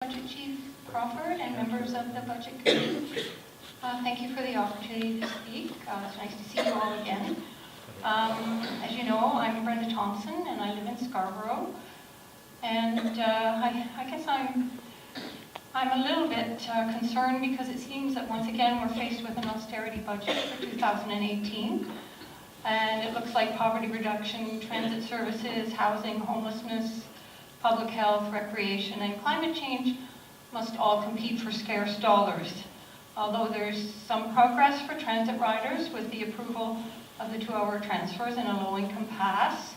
Budget Chief Crawford and members of the Budget Committee. Thank you for the opportunity to speak. It's nice to see you all again. As you know, I'm Brenda Thompson and I live in Scarborough. And I guess I'm a little bit concerned because it seems that once again we're faced with an austerity budget for 2018. And it looks like poverty reduction, transit services, housing, homelessness, public health, recreation, and climate change must all compete for scarce dollars. Although there's some progress for transit riders with the approval of the 2-hour transfers and a low-income pass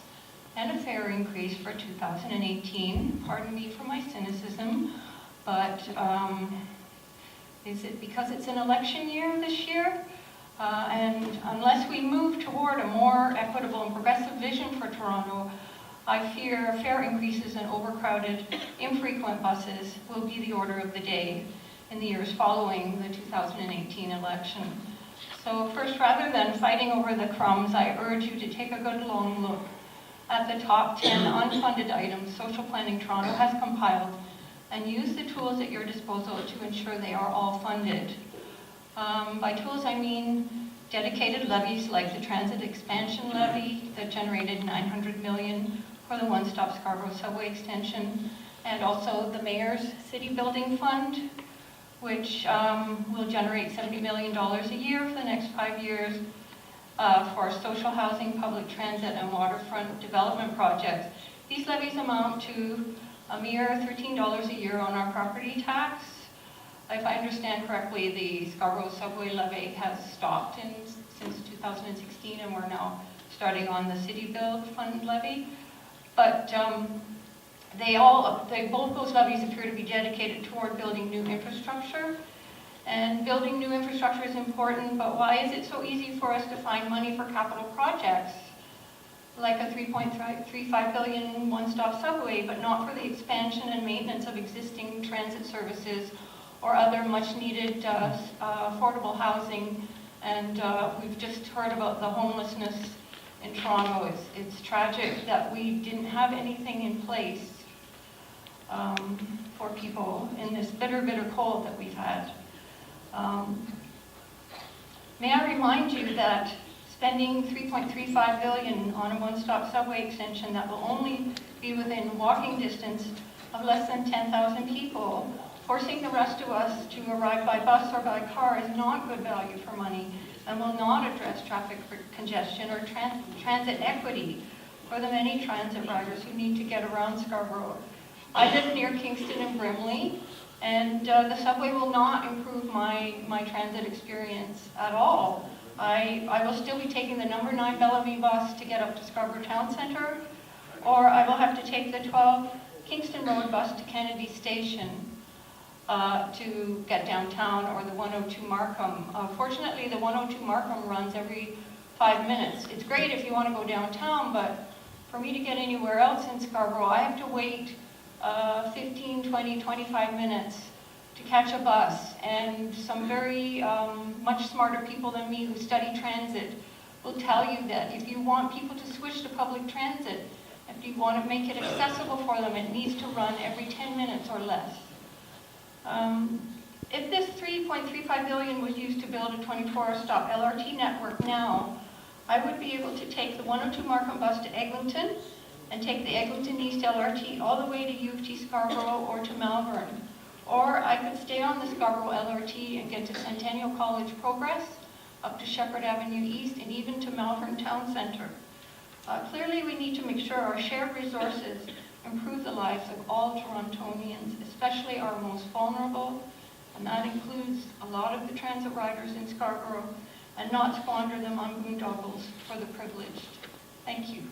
and a fare increase for 2018. Pardon me for my cynicism, but is it because it's an election year this year? And unless we move toward a more equitable and progressive vision for Toronto, I fear fare increases and overcrowded, infrequent buses will be the order of the day in the years following the 2018 election. So first, rather than fighting over the crumbs, I urge you to take a good long look at the top 10 unfunded items Social Planning Toronto has compiled and use the tools at your disposal to ensure they are all funded. By tools, I mean dedicated levies like the Transit Expansion Levy that generated $900 million for the one-stop Scarborough Subway Extension, and also the Mayor's City Building Fund, which will generate $70 million a year for the next 5 years for social housing, public transit, and waterfront development projects. These levies amount to a mere $13 a year on our property tax. If I understand correctly, the Scarborough Subway Levy has stopped since 2016, and we're now starting on the City Build Fund Levy. But both those levies appear to be dedicated toward building new infrastructure. And building new infrastructure is important, but why is it so easy for us to find money for capital projects, like a $3.35 billion one-stop subway, but not for the expansion and maintenance of existing transit services or other much-needed affordable housing? And we've just heard about the homelessness in Toronto. It's tragic that we didn't have anything in place for people in this bitter, bitter cold that we've had. May I remind you that spending $3.35 billion on a one-stop subway extension that will only be within walking distance of less than 10,000 people, forcing the rest of us to arrive by bus or by car is not good value for money and will not address traffic congestion or transit equity for the many transit riders who need to get around Scarborough. I live near Kingston and Brimley, and the subway will not improve my transit experience at all. I will still be taking the number 9 Bellevue bus to get up to Scarborough Town Centre, or I will have to take the 12 Kingston Road bus to Kennedy Station to get downtown, or the 102 Markham. Fortunately, the 102 Markham runs every 5 minutes. It's great if you want to go downtown, but for me to get anywhere else in Scarborough, I have to wait 15, 20, 25 minutes to catch a bus. And some very much smarter people than me who study transit will tell you that if you want people to switch to public transit, if you want to make it accessible for them, it needs to run every 10 minutes or less. If this $3.35 billion was used to build a 24-hour stop LRT network now, I would be able to take the 102 Markham bus to Eglinton and take the Eglinton East LRT all the way to U of T Scarborough or to Malvern. Or I could stay on the Scarborough LRT and get to Centennial College Progress, up to Shepherd Avenue East, and even to Malvern Town Centre. Clearly, we need to make sure our shared resources improve the lives of all Torontonians, especially our most vulnerable, and that includes a lot of the transit riders in Scarborough, and not squander them on boondoggles for the privileged. Thank you.